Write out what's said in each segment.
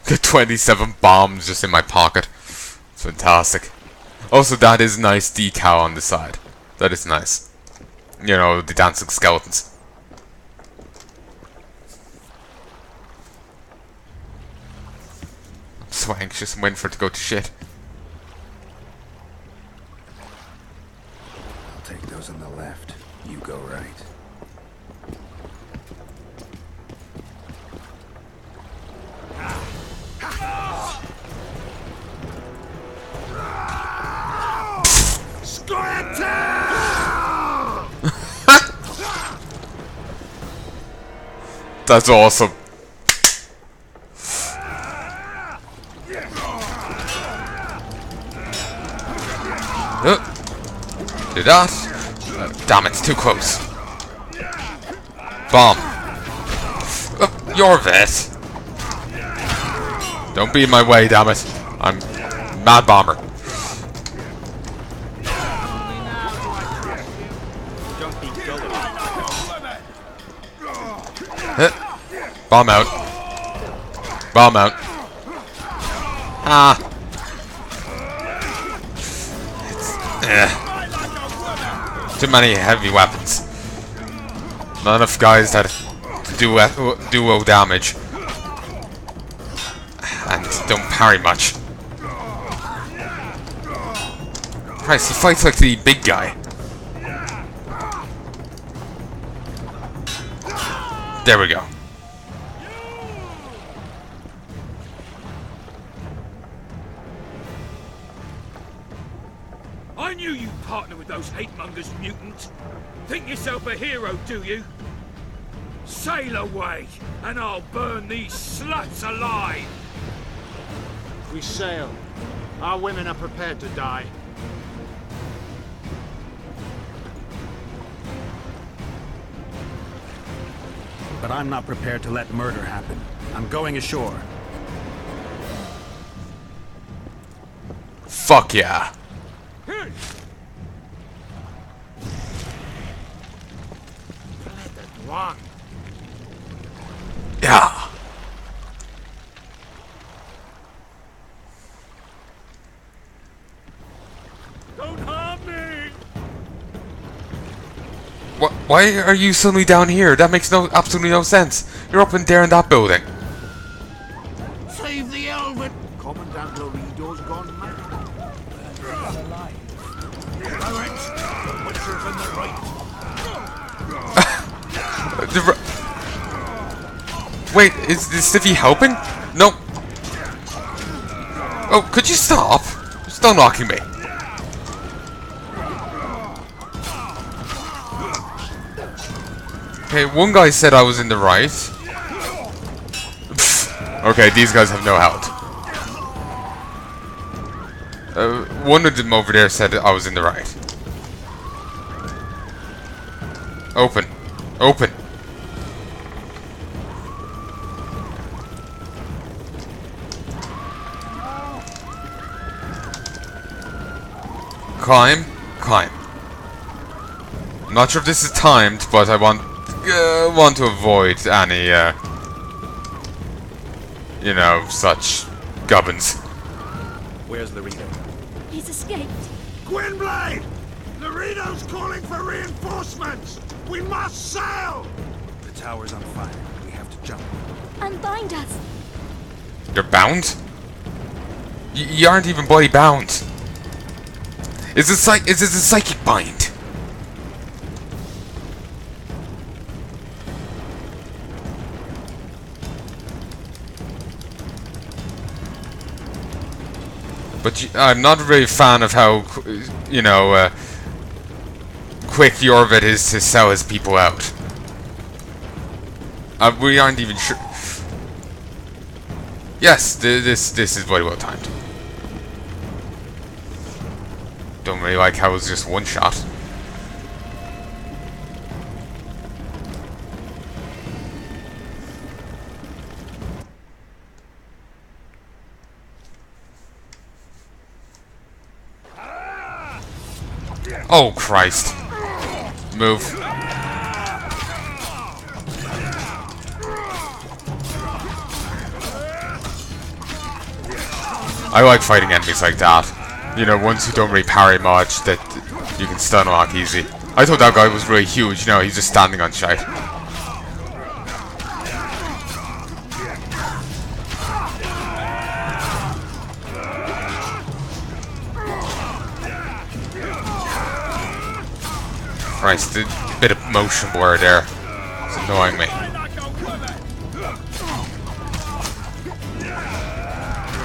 Get 27 bombs just in my pocket. It's fantastic. Also, that is nice decal on the side. That is nice. You know, the dancing skeletons. I'm so anxious. I'm waiting for it to go to shit. I'll take those on the left. You go right. Scoia'tael! That's awesome. Do that. Damn, it's too close. Bomb. Your vet. Don't be in my way, damn it. I'm Mad Bomber. Bomb out. Bomb out. Ah. Too many heavy weapons. Not enough guys that do duo damage. And don't parry much. Christ, he fights like the big guy. There we go. I knew you'd partner with those hate-mongers, mutant. Think yourself a hero, do you? Sail away, and I'll burn these sluts alive! We sail. Our women are prepared to die. But I'm not prepared to let murder happen. I'm going ashore. Fuck yeah. One. Yeah. Don't harm me! Why are you suddenly down here? That makes absolutely no sense. You're up in there in that building. Save the Elven! Commandant Lorido's gone mad. Alive. Correct. The butcher's in the right. Wait, is Stiffy helping? No. Oh, could you stop? Stop knocking me. Okay, one guy said I was in the right. Okay, these guys have no health. One of them over there said I was in the right. Open. Open. Climb. Climb. I'm not sure if this is timed, but I want to avoid any, you know, such gubbins. Where's Laredo? He's escaped. Gwynblade! Laredo's calling for reinforcements! We must sail! The tower's on fire. We have to jump. Unbind us. You're bound? You aren't even bloody bound. Is this a psychic bind? But I'm not really a fan of how, you know, quick Yorvit is to sell his people out. We aren't even sure. Yes, this is very well timed. Don't really like how it was just one shot. Oh Christ! Move. I like fighting enemies like that. You know, ones who don't really parry much, that you can stun lock easy. I thought that guy was really huge, you know, he's just standing on shite. Christ, a bit of motion blur there. It's annoying me.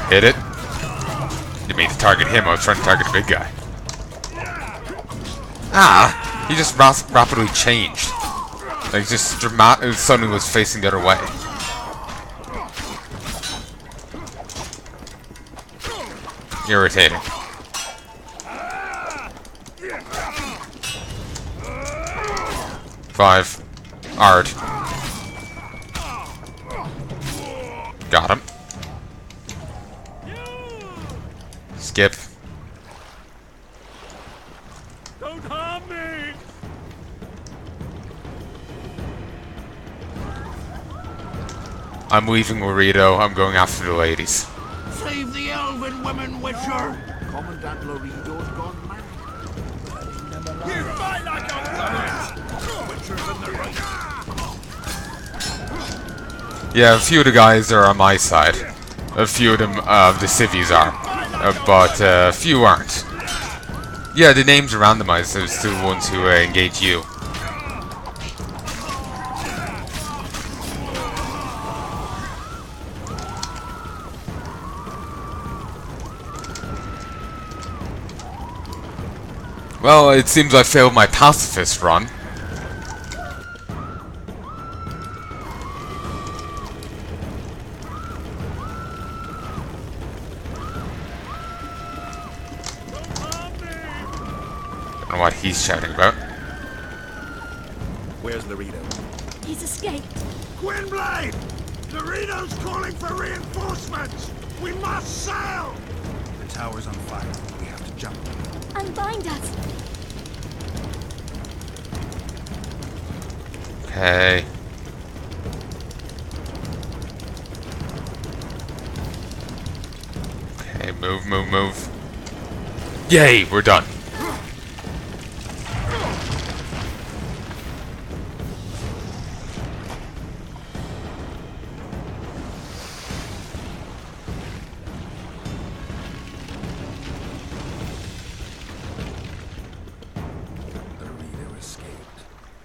Hit it. You mean to target him, I was trying to target the big guy. Ah! He just rapidly changed. Like, just suddenly was facing the other way. Irritating. Five. Hard. Got him. Skip. Don't harm me! I'm leaving Laredo. I'm going after the ladies. Save the elven women, Witcher! Commandant Laredo's gone mad. You fight like a woman! Witcher's in the right. Yeah, a few of the guys are on my side. A few of them, the civvies are. But a few aren't. Yeah, the names are randomized as to the ones who engage you. Well, it seems I failed my pacifist run. Don't know what he's shouting about. Where's Laredo? He's escaped. Gwynblade! Laredo's calling for reinforcements! We must sail! The tower's on fire. We have to jump. Unbind us. Okay. Okay, move, move, move. Yay, we're done.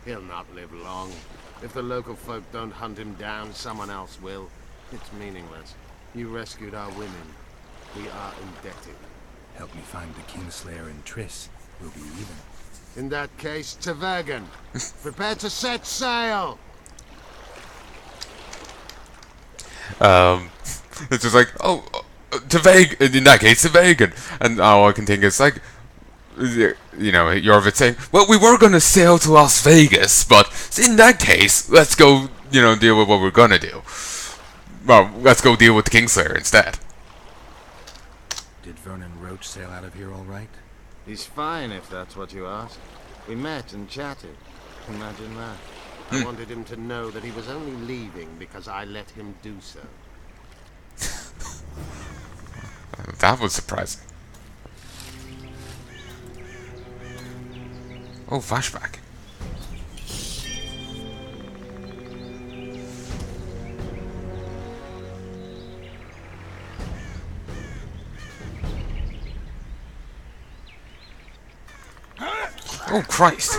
He'll not live long. If the local folk don't hunt him down, someone else will. It's meaningless. You rescued our women. We are indebted. Help me find the Kingslayer and Triss. We'll be even. In that case, to Vergen. Prepare to set sail! It's just like, oh, to Vegas, in that case, to Vegan. And all I can think is like, you know, Jorvik saying, well, we were gonna sail to Las Vegas, but in that case, let's go, you know, deal with what we're gonna do. Well, let's go deal with the Kingslayer instead. Did Vernon Roach sail out of here all right? He's fine, if that's what you ask. We met and chatted. Imagine that. I wanted him to know that he was only leaving because I let him do so. That was surprising. Oh, flashback. Oh, Christ.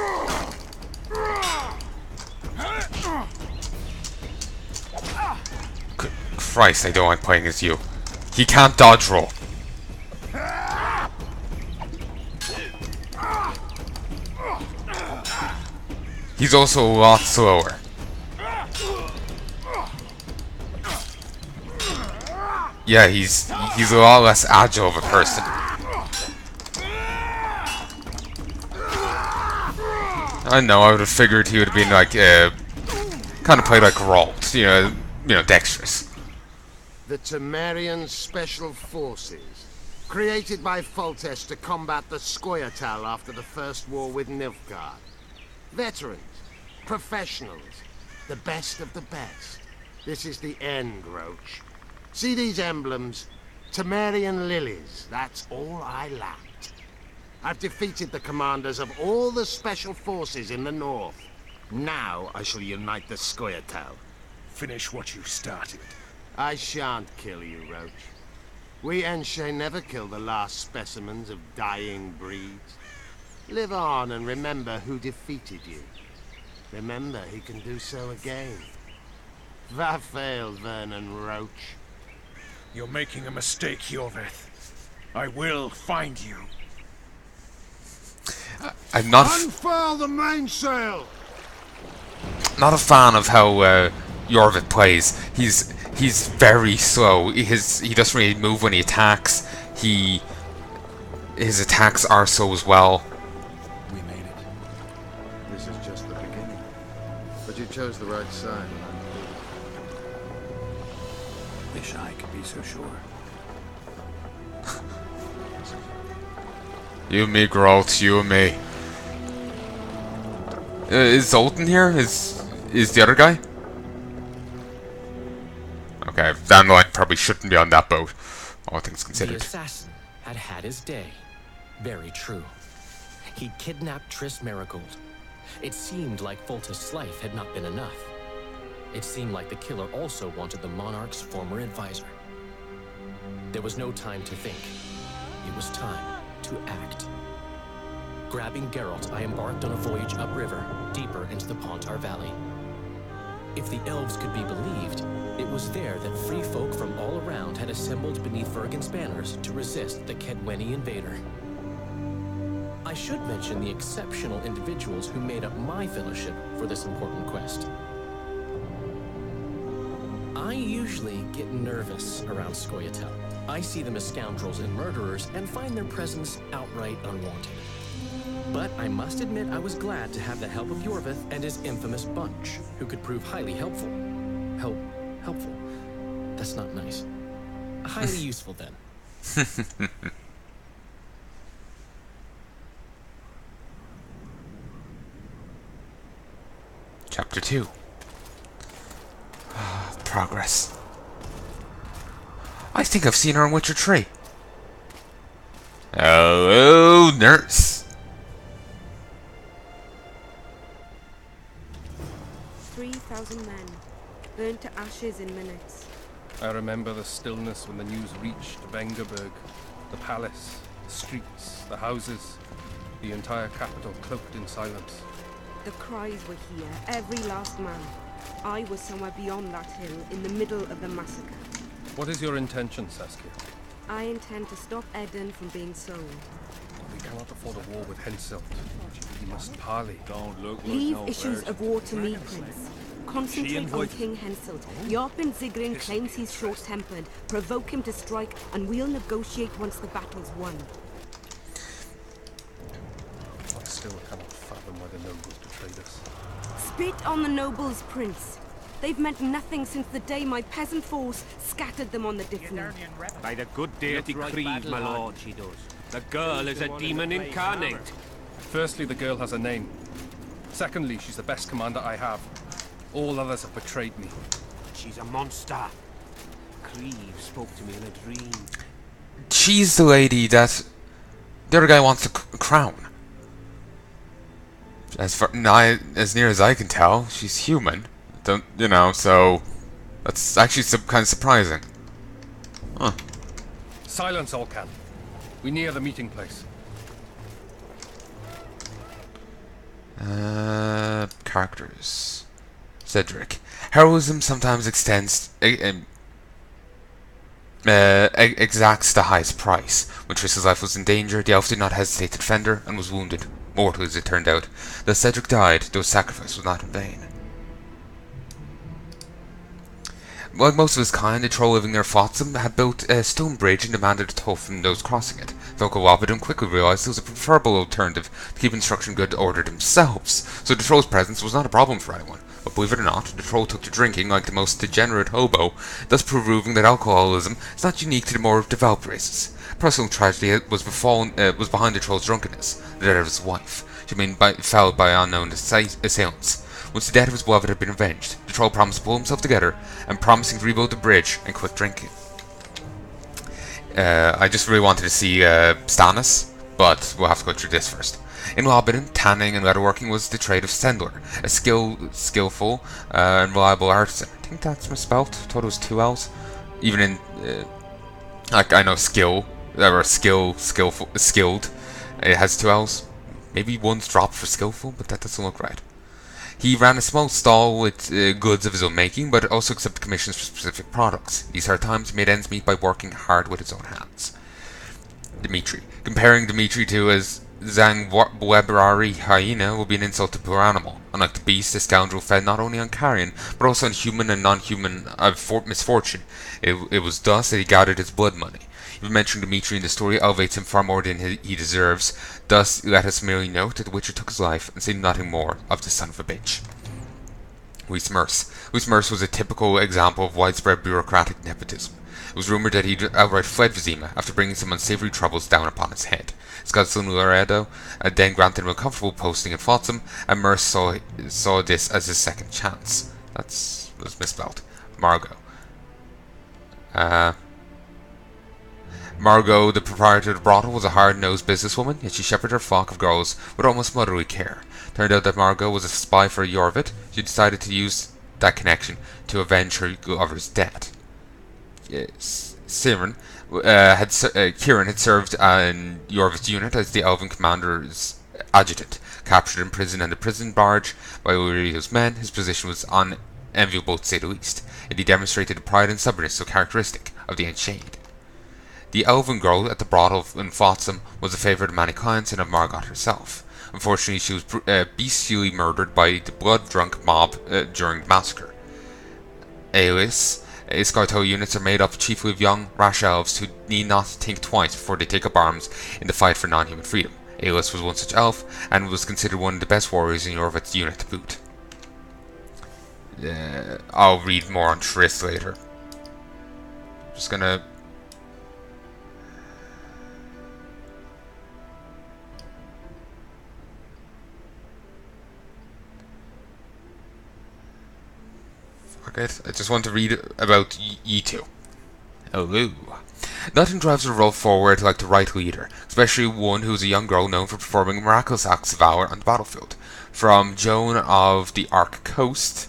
Good Christ, I don't like playing as you. He can't dodge roll. He's also a lot slower. Yeah, he's a lot less agile of a person. I know, I would have figured he would have been like, kind of played like Geralt, you know, dexterous. The Temerian Special Forces, created by Foltest to combat the Scoia'tael after the First War with Nilfgaard. Veterans, professionals, the best of the best. This is the end, Roach. See these emblems? Temerian lilies, that's all I lacked. I've defeated the commanders of all the special forces in the north. Now I shall unite the Scoia'tael. Finish what you started. I shan't kill you, Roach. We Enshe never kill the last specimens of dying breeds. Live on and remember who defeated you. Remember he can do so again. Va failed, Vernon Roach. You're making a mistake, Jorveth. I will find you. I'm not Unfurl the mainsail! not a fan of how Jorvik plays. He's very slow. He doesn't really move when he attacks. His attacks are slow as well. We made it. This is just the beginning. But you chose the right side. Wish I could be so sure. You and me, Geralt. You and me. Is Zoltan here? Is the other guy? Okay, Dandelion probably shouldn't be on that boat, all things The considered. assassin had had his day. Very true. He'd kidnapped Triss Marigold. It seemed like Foltest's life had not been enough. It seemed like the killer also wanted the monarch's former advisor. There was no time to think. It was time to act. Grabbing Geralt, I embarked on a voyage upriver, deeper into the Pontar Valley. If the elves could be believed, it was there that free folk from all around had assembled beneath Vergen's banners to resist the Kedweni invader. I should mention the exceptional individuals who made up my fellowship for this important quest. I usually get nervous around Scoia'tael. I see them as scoundrels and murderers and find their presence outright unwanted. But I must admit I was glad to have the help of Jorveth and his infamous bunch, who could prove highly helpful. Helpful? That's not nice. Highly useful, then. Chapter 2. Progress. I think I've seen her on Witcher 3. Hello, nurse. 3,000 men, burnt to ashes in minutes. I remember the stillness when the news reached Vengerberg, the palace, the streets, the houses, the entire capital cloaked in silence. The cries were here, every last man. I was somewhere beyond that hill, in the middle of the massacre. What is your intention, Saskia? I intend to stop Eden from being sold. We cannot afford a war with Henselt. We must parley. Don't look Leave issues of war to me, Prince. Concentrate on King Henselt. Yarpen Zigrin claims he's short-tempered. Provoke him to strike, and we'll negotiate once the battle's won. I still cannot fathom why the nobles betrayed us. Spit on the nobles, Prince. They've meant nothing since the day my peasant force scattered them on the Difflin. By the good deity Creed, my lord, she does. The girl is a demon incarnate. Firstly, the girl has a name. Secondly, she's the best commander I have. All others have betrayed me. She's a monster. Creed spoke to me in a dream. She's the lady that the other guy wants to crown. As near as I can tell, she's human. Don't you know? So that's actually kind of surprising. Huh. Silence, Olcan. We near the meeting place. Characters. Cedric. Heroism sometimes exacts the highest price. When Triss's life was in danger, the elf did not hesitate to defend her and was wounded. Mortal, as it turned out. Though Cedric died, though his sacrifice was not in vain. Like most of his kind, the troll living near Flotsam had built a stone bridge and demanded a toll from those crossing it. Vocal Wobbeton quickly realized there was a preferable alternative to keep instruction good ordered themselves, so the troll's presence was not a problem for anyone. But believe it or not, the troll took to drinking like the most degenerate hobo, thus proving that alcoholism is not unique to the more developed races. Personal tragedy was behind the troll's drunkenness, the death of his wife. She had been felled by unknown assailants. Once the death of his beloved had been avenged, the troll promised to pull himself together and promising to rebuild the bridge and quit drinking. I just really wanted to see Stannis, but we'll have to go through this first. In Lobbiton, tanning and leatherworking was the trade of Stendler, a skillful and reliable artisan. I think that's misspelled. I thought it was 2 L's. Even in, like, I know skilled, it has 2 L's. Maybe one's dropped for skillful, but that doesn't look right. He ran a small stall with goods of his own making, but also accepted commissions for specific products. These hard times made ends meet by working hard with his own hands. Dimitri. Comparing Dimitri to his Zangwebrari hyena would be an insult to poor animal. Unlike the beast, the scoundrel fed not only on carrion, but also on human and non-human misfortune. It was thus that he gathered his blood money. Even mentioning Dimitri in the story elevates him far more than he deserves. Thus, let us merely note that the Witcher took his life and say nothing more of the son of a bitch. Louis Merce was a typical example of widespread bureaucratic nepotism. It was rumoured that he'd outright fled Vizima after bringing some unsavoury troubles down upon his head. His godson Loredo then granted him a comfortable posting in Flotsam, and Merce saw this as his second chance. That was misspelled. Margot, the proprietor of the brothel, was a hard-nosed businesswoman, yet she shepherded her flock of girls with almost motherly care. Turned out that Margot was a spy for Yorvit. She decided to use that connection to avenge her lover's death. Kieran had served in Yorvit's unit as the Elven commander's adjutant. Captured in prison on the prison barge by Ulrio's men, his position was unenviable to say the least, and he demonstrated the pride and stubbornness so characteristic of the Unshade. The elven girl at the brothel in Flotsam was a favourite of many clients and of Margot herself. Unfortunately, she was bestially murdered by the blood-drunk mob during the massacre. Scoia'tael units are made up chiefly of young, rash elves who need not think twice before they take up arms in the fight for non-human freedom. Aelis was one such elf, and was considered one of the best warriors in Yorvit's unit to boot. I'll read more on Triss later. Just gonna... I just want to read about ye two. Hello. Nothing drives a role forward like the right leader, especially one who is a young girl known for performing miraculous acts of valor on the battlefield. From Joan of the Ark Coast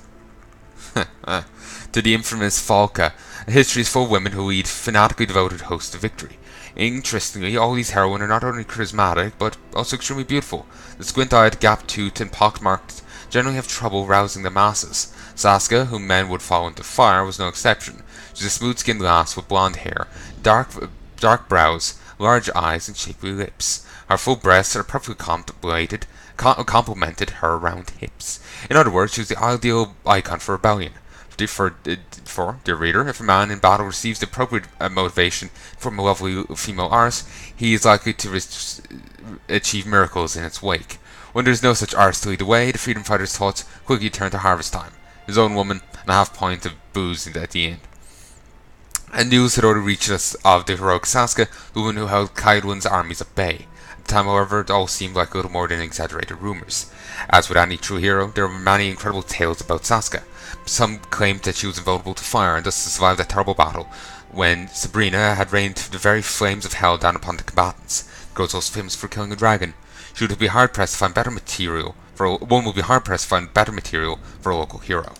to the infamous Falca, history is full of women who lead fanatically devoted hosts to victory. Interestingly, all these heroines are not only charismatic, but also extremely beautiful. The squint-eyed, gap-toothed, and pock-marked generally have trouble rousing the masses. Saskia, whom men would follow into fire, was no exception. She's a smooth-skinned lass with blonde hair, dark brows, large eyes, and shapely lips. Her full breasts are perfectly complemented her round hips. In other words, she was the ideal icon for rebellion. Dear reader, if a man in battle receives the appropriate motivation from a lovely female arse, he is likely to achieve miracles in its wake. When there is no such arse to lead the way, the freedom fighter's thoughts quickly turn to harvest time, his own woman, and a half pint of booze at the end. And news had already reached us of the heroic Saskia, the woman who held Kaedwen's armies at bay. At the time, however, it all seemed like little more than exaggerated rumours. As with any true hero, there were many incredible tales about Saskia. Some claimed that she was invulnerable to fire and thus survived that terrible battle when Sabrina had rained the very flames of hell down upon the combatants. The girl was also famous for killing a dragon. One would be hard pressed to find better material for a local hero,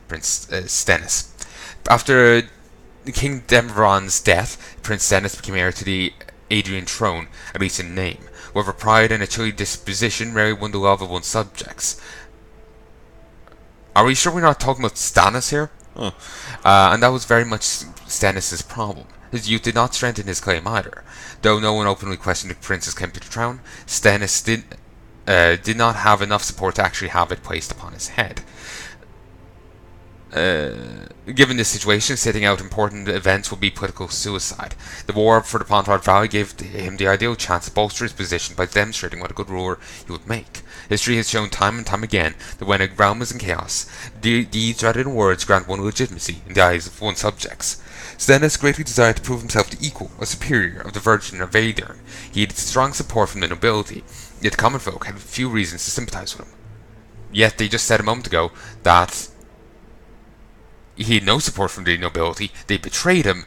Prince Stennis. After King Demveron's death, Prince Stennis became heir to the Adrian throne, at least in name. However, pride and a chilly disposition rarely won the love of one's subjects. Are we sure we're not talking about Stannis here? And that was very much Stennis' problem. His youth did not strengthen his claim either. Though no one openly questioned the prince's claim to the throne, Stennis did not have enough support to actually have it placed upon his head. Given this situation, sitting out important events would be political suicide. The war for the Pontard Valley gave him the ideal chance to bolster his position by demonstrating what a good ruler he would make. History has shown time and time again that when a realm is in chaos, deeds rather than words grant one legitimacy in the eyes of one's subjects. Stennis greatly desired to prove himself the equal or superior of the Virgin of Aedirn. He had strong support from the nobility, yet the common folk had few reasons to sympathize with him. Yet they just said a moment ago that he had no support from the nobility, they betrayed him,